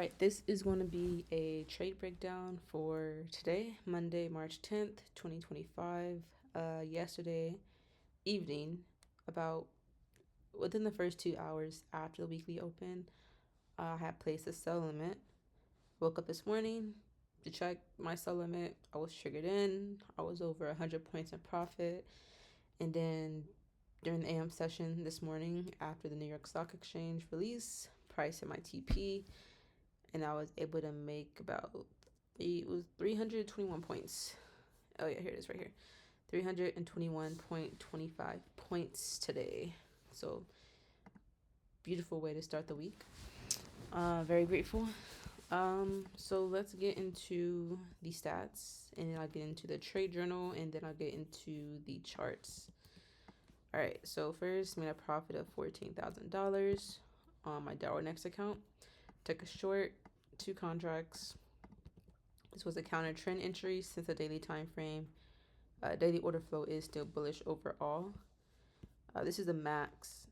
Alright, this is going to be a trade breakdown for today, Monday, March 10th, 2025. Yesterday evening, about within the first 2 hours after the weekly open, I had placed a sell limit. Woke up this morning to check my sell limit. I was triggered in. I was over 100 points in profit. And then during the AM session this morning, after the New York Stock Exchange release, price hit my TP, and I was able to make about it was 321 points. Oh yeah, here it is right here. 321.25 points today. So beautiful way to start the week. Very grateful. So let's get into the stats, and then I'll get into the trade journal, and then I'll get into the charts. All right, so first made a profit of $14,000 on my Dow Next account. Took a short, 2 contracts. This was a counter trend entry since the daily time frame. Daily order flow is still bullish overall. This is the max.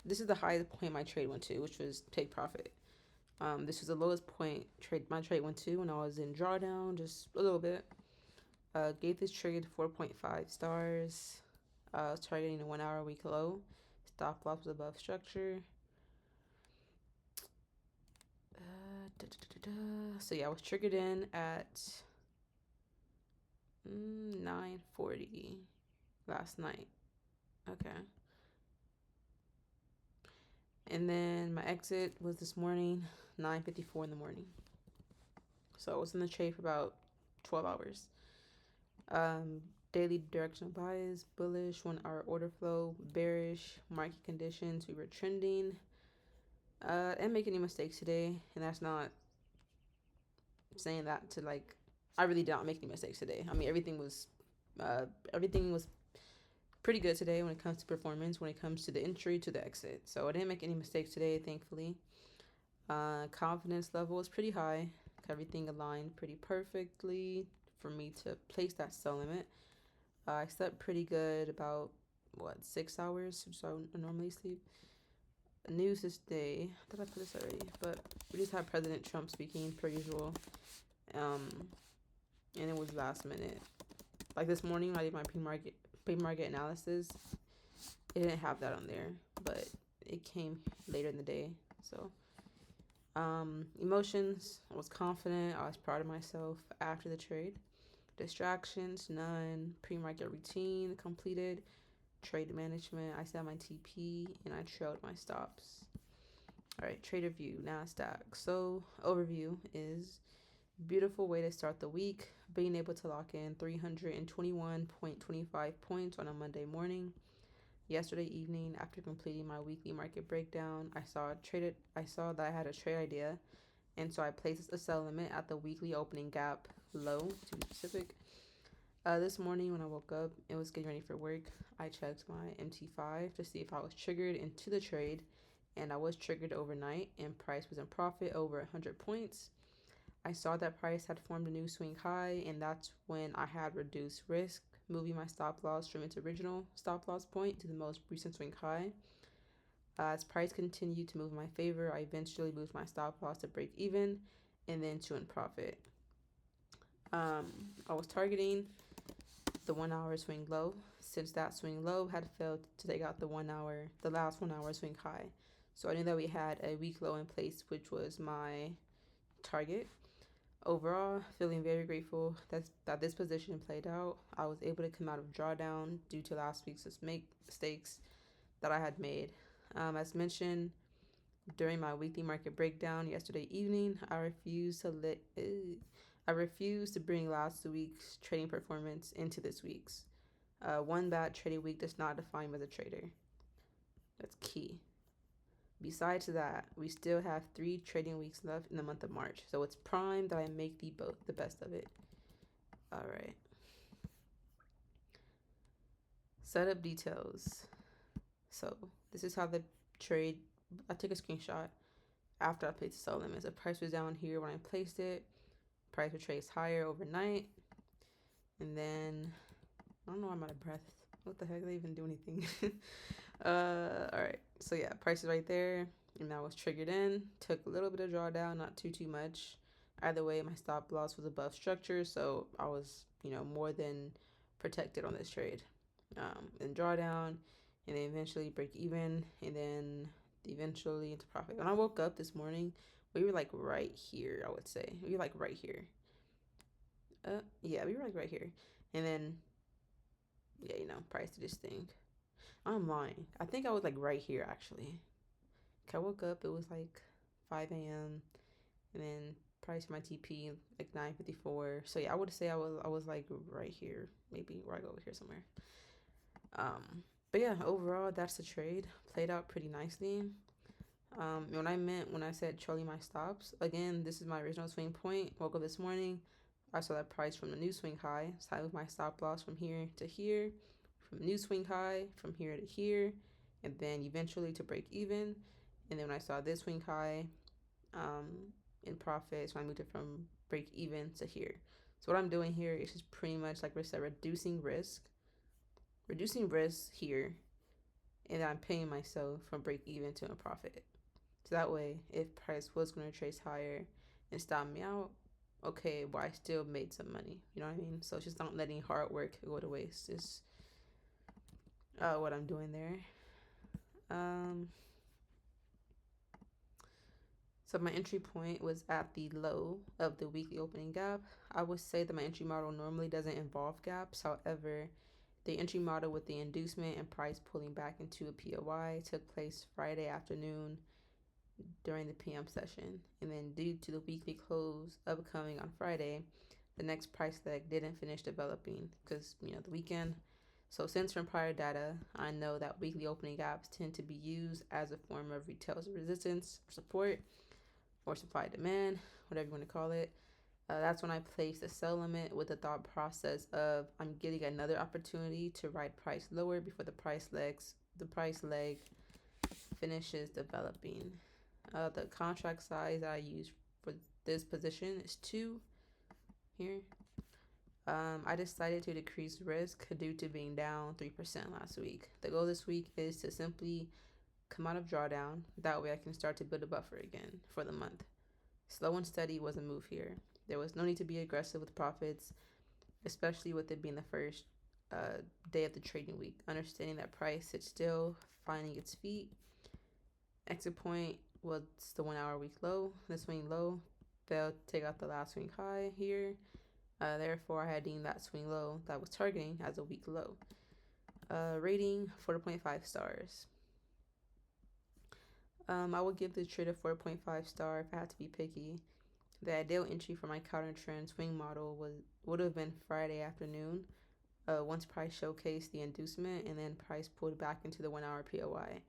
This is the highest point my trade went to, which was take profit. This was the lowest point my trade went to when I was in drawdown, just a little bit. Gave this trade 4.5 stars. I was targeting a 1 hour week low. Stop loss was above structure. So yeah, I was triggered in at 9:40 last night. Okay. And then my exit was this morning, 9:54 in the morning. So I was in the trade for about 12 hours. Daily directional bias, bullish, 1 hour order flow, bearish, market conditions. We were trending. I didn't make any mistakes today, and that's not saying that to like, I really did not make any mistakes today. I mean, everything was pretty good today when it comes to performance, when it comes to the entry to the exit. So I didn't make any mistakes today, thankfully. Confidence level is pretty high. Everything aligned pretty perfectly for me to place that sell limit. I slept pretty good, about 6 hours, so I normally sleep. News this day. I thought I put this already, but we just had President Trump speaking per usual. And it was last minute. Like this morning, when I did my pre-market analysis, it didn't have that on there, but it came later in the day. So emotions, I was confident. I was proud of myself after the trade. Distractions, none. Pre-market routine completed. Trade management, I set my TP and I trailed my stops. All right, trader view, NASDAQ. So overview is beautiful way to start the week. Being able to lock in 321.25 points on a Monday morning. Yesterday evening, after completing my weekly market breakdown, I saw that I had a trade idea, and so I placed a sell limit at the weekly opening gap low, to be specific. This morning when I woke up, it was getting ready for work. I checked my MT5 to see if I was triggered into the trade, and I was triggered overnight, and price was in profit over 100 points. I saw that price had formed a new swing high, and that's when I had reduced risk, moving my stop loss from its original stop loss point to the most recent swing high. As price continued to move in my favor, I eventually moved my stop loss to break even and then to in profit. I was targeting the 1 hour swing low, since that swing low had failed to take out the last 1 hour swing high. So I knew that we had a weak low in place, which was my target. Overall, feeling very grateful that this position played out. I was able to come out of drawdown due to last week's mistakes that I had made. As mentioned during my weekly market breakdown yesterday evening, I refused to bring last week's trading performance into this week's. One bad trading week does not define me as a trader. That's key. Besides that, we still have 3 trading weeks left in the month of March, so it's prime that I make the best of it. All right. Setup details. So this is how the trade. I took a screenshot after I placed the sell limits. The price was down here when I placed it. Price would trace higher overnight, and then I don't know why I'm out of breath. What the heck? They even do anything? All right. So yeah, price is right there. and I was triggered in. Took a little bit of drawdown, not too much. Either way, my stop loss was above structure, so I was more than protected on this trade. And drawdown, and then eventually break even, and then eventually into profit. When I woke up this morning, we were like right here. I would say we were like right here. Yeah, we were like right here, and then yeah, price to this thing. I'm lying. I think I was like right here actually. I woke up. It was like 5 a.m. and then price my TP like 9:54. So yeah, I would say I was like right here, maybe, or I go over here somewhere. But yeah, overall that's the trade. Played out pretty nicely. When I said trolling my stops, again, this is my original swing point. Woke up this morning, I saw that price from the new swing high. So I moved my stop loss from here to here, from new swing high, from here to here, and then eventually to break even. And then when I saw this swing high, um, in profit, so I moved it from break even to here. So what I'm doing here is just pretty much like we said, reducing risk here, and then I'm paying myself from break even to a profit. So that way, if price was going to trace higher and stop me out, okay, well, I still made some money. You know what I mean? So it's just not letting hard work go to waste. Is what I'm doing there. Um, so my entry point was at the low of the weekly opening gap. I would say that my entry model normally doesn't involve gaps. However, the entry model with the inducement and price pulling back into a POI took place Friday afternoon during the PM session. And then due to the weekly close upcoming on Friday, the next price leg didn't finish developing because, the weekend. So since from prior data, I know that weekly opening gaps tend to be used as a form of retail resistance or support or supply demand, whatever you want to call it. That's when I place a sell limit with the thought process of I'm getting another opportunity to ride price lower before the price leg finishes developing. The contract size I use for this position is 2 here. I decided to decrease risk due to being down 3% last week. The goal this week is to simply come out of drawdown. That way I can start to build a buffer again for the month. Slow and steady was a move here. There was no need to be aggressive with profits, especially with it being the first day of the trading week. Understanding that price sits still, finding its feet. Exit point was the 1 hour week low. The swing low failed to take out the last swing high here. Therefore, I had deemed that swing low that was targeting as a week low. Rating 4.5 stars. I would give the trade a 4.5 star if I had to be picky. The ideal entry for my counter trend swing model would have been Friday afternoon, once price showcased the inducement and then price pulled back into the 1 hour POI.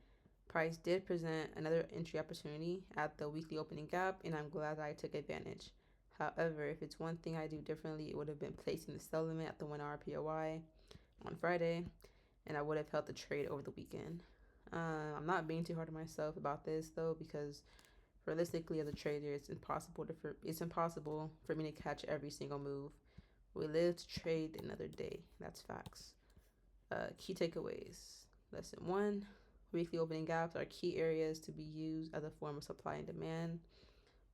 Price did present another entry opportunity at the weekly opening gap, and I'm glad that I took advantage. However, if it's one thing I do differently, it would have been placing the sell limit at the 1 hour POI on Friday, and I would have held the trade over the weekend. I'm not being too hard on myself about this though, because realistically, as a trader, it's impossible for me to catch every single move. We live to trade another day. That's facts. Key takeaways. Lesson 1. Weekly opening gaps are key areas to be used as a form of supply and demand.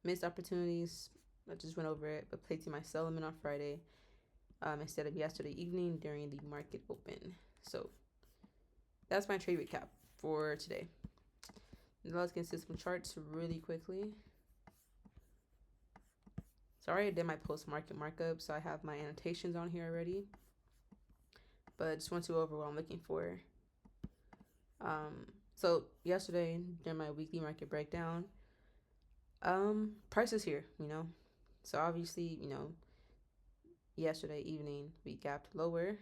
Missed opportunities, I just went over it, but placing my sell limit on Friday instead of yesterday evening during the market open. So that's my trade recap for today. Now let's get into some charts really quickly. Sorry, I did my post-market markup, so I have my annotations on here already. But I just want to go over what I'm looking for. So yesterday, during my weekly market breakdown, prices here, So obviously, yesterday evening, we gapped lower.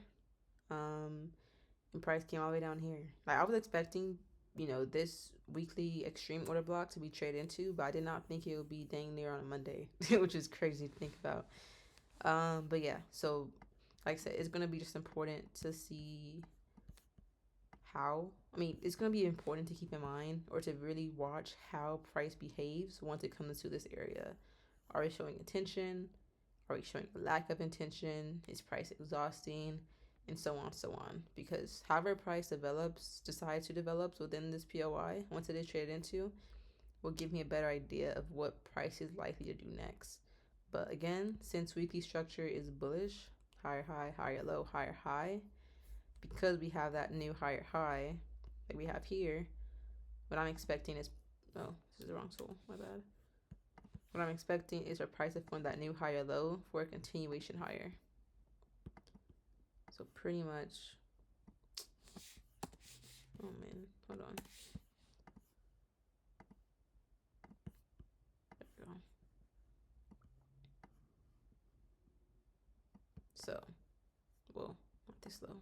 And price came all the way down here. Like I was expecting, this weekly extreme order block to be traded into, but I did not think it would be dang near on a Monday, which is crazy to think about. But yeah, so like I said, it's gonna be just important to see it's gonna be important to keep in mind or to really watch how price behaves once it comes to this area. Are we showing intention? Are we showing a lack of intention? Is price exhausting? And so on, so on. Because however price decides to develop within this POI, once it is traded into, will give me a better idea of what price is likely to do next. But again, since weekly structure is bullish, higher high, higher low, higher high, because we have that new higher high that we have here, what I'm expecting is, oh, this is the wrong soul, my bad. What I'm expecting is our price to form that new higher low for a continuation higher. So pretty much, oh man, hold on. There we go. So, well, not this low.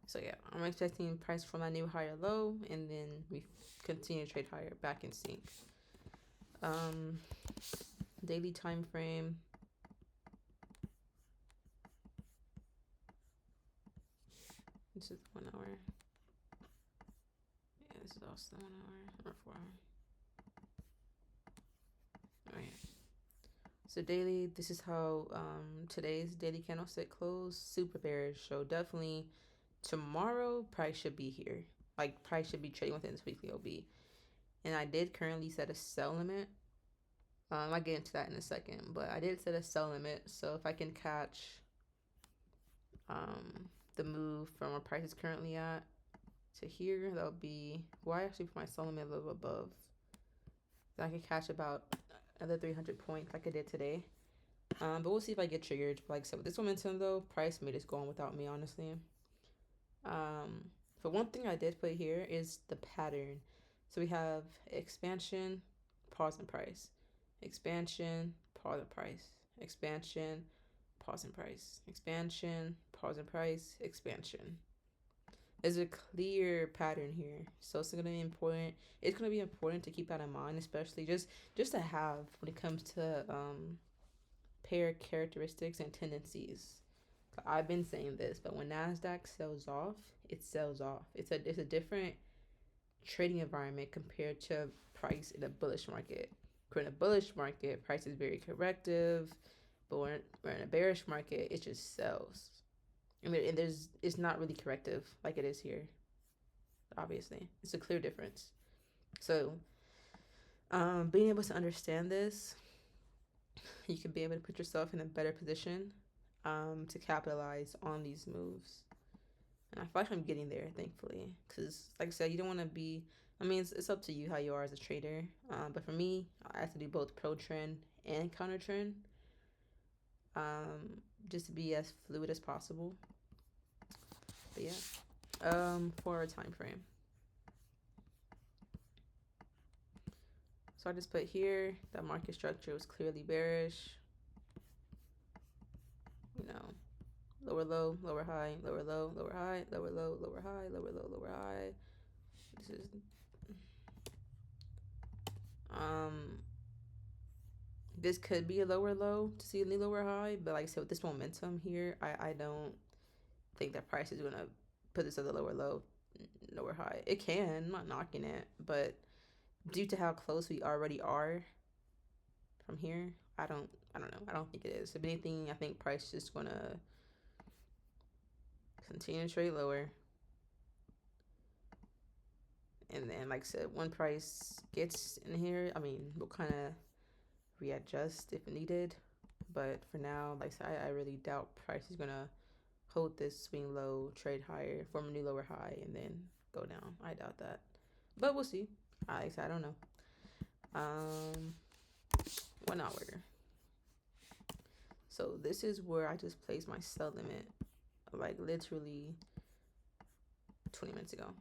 So yeah, I'm expecting price from that new higher low, and then we continue to trade higher back in sync. Daily time frame. This is 1 hour. Yeah, this is also 1 hour or 4 hour. Alright. So daily, this is how today's daily candlestick closed. Super bearish. So definitely tomorrow price should be here. Like price should be trading within this weekly OB. And I did currently set a sell limit. I'll get into that in a second, but I did set a sell limit. So if I can catch the move from where price is currently at to here, that'll be, well, I actually put my sell limit a little above. Then I can catch about another 300 points like I did today. But we'll see if I get triggered. Like I said, with this momentum though, price made this go on without me, honestly. But one thing I did put here is the pattern. So we have expansion, pause and price, expansion, pause and price, expansion, pause and price, expansion, pause and price, expansion. There's a clear pattern here, so it's gonna be important. It's gonna be important to keep that in mind, especially just to have when it comes to pair characteristics and tendencies. I've been saying this, but when Nasdaq sells off, it sells off. It's a different trading environment compared to price in a bullish market. In a bullish market, price is very corrective, but when we're in a bearish market, it just sells. I mean, and it's not really corrective like it is here. Obviously, it's a clear difference. So, being able to understand this, you can be able to put yourself in a better position to capitalize on these moves. And I feel like I'm getting there, thankfully, because like I said, you don't want to be. I mean, it's up to you how you are as a trader. But for me, I have to do both pro trend and counter trend, just to be as fluid as possible. But yeah, for a time frame. So I just put here that market structure was clearly bearish. You know, lower low, lower high, lower low, lower high, lower low, lower high, lower low, lower high. This is this could be a lower low to see a new lower high, but like I said, with this momentum here, I don't think that price is gonna put this as a lower low, lower high. It can, I'm not knocking it, but due to how close we already are from here, I don't know. I don't think it is. If anything, I think price is just gonna continue to trade lower. And then, like I said, when price gets in here, I mean, we'll kind of readjust if needed. But for now, like I said, I really doubt price is gonna hold this swing low, trade higher, form a new lower high, and then go down. I doubt that, but we'll see. I don't know. 1 hour. So this is where I just placed my sell limit, like literally 20 minutes ago.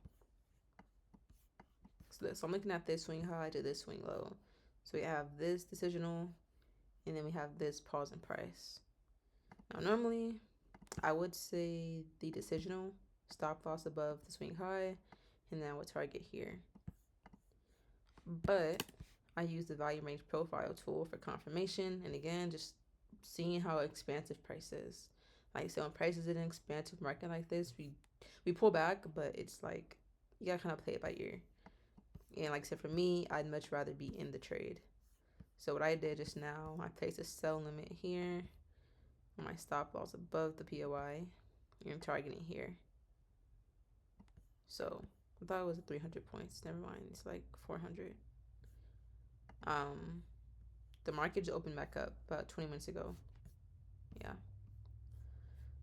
So I'm looking at this swing high to this swing low. So we have this decisional, and then we have this pause and price. Now normally I would say the decisional, stop loss above the swing high, and then I would target here. But I use the value range profile tool for confirmation, and again, just seeing how expansive price is. Like, so when price is in an expansive market like this, we pull back, but it's like you gotta kind of play it by ear. And like I said, for me, I'd much rather be in the trade. So what I did just now, I placed a sell limit here. My stop loss above the POI. And I'm targeting here. So I thought it was 300 points. Never mind. It's like 400. Um, the market just opened back up about 20 minutes ago. Yeah.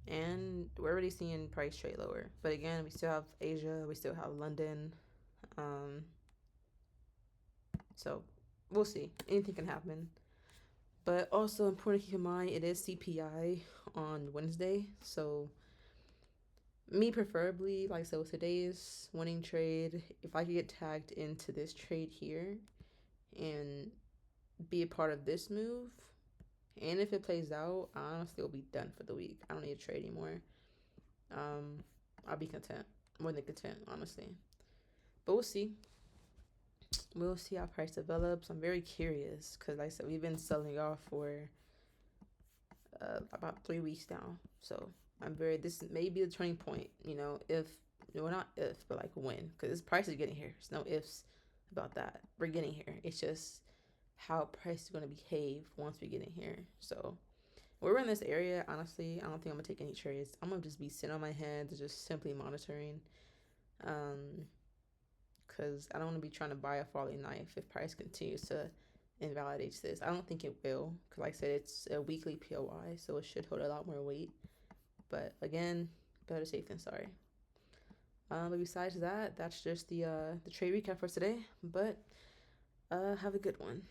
And we're already seeing price trade lower. But again, we still have Asia, we still have London. Um, so we'll see. Anything can happen. But also important to keep in mind, it is CPI on Wednesday. So me preferably, like so today's winning trade, if I could get tagged into this trade here and be a part of this move, and if it plays out, I honestly will be done for the week. I don't need to trade anymore. Um, I'll be content, more than content, honestly. But we'll see. We'll see how price develops. I'm very curious because, like I said, we've been selling off for about 3 weeks now. So I'm very. This may be the turning point. You know, if well, not if, but like when, because this price is getting here. There's no ifs about that. We're getting here. It's just how price is going to behave once we get in here. So we're in this area. Honestly, I don't think I'm gonna take any trades. I'm gonna just be sitting on my hands, just simply monitoring. Um, because I don't want to be trying to buy a falling knife if price continues to invalidate this. I don't think it will, because like I said, it's a weekly POI, so it should hold a lot more weight. But again, better safe than sorry. But besides that, that's just the trade recap for today. But have a good one.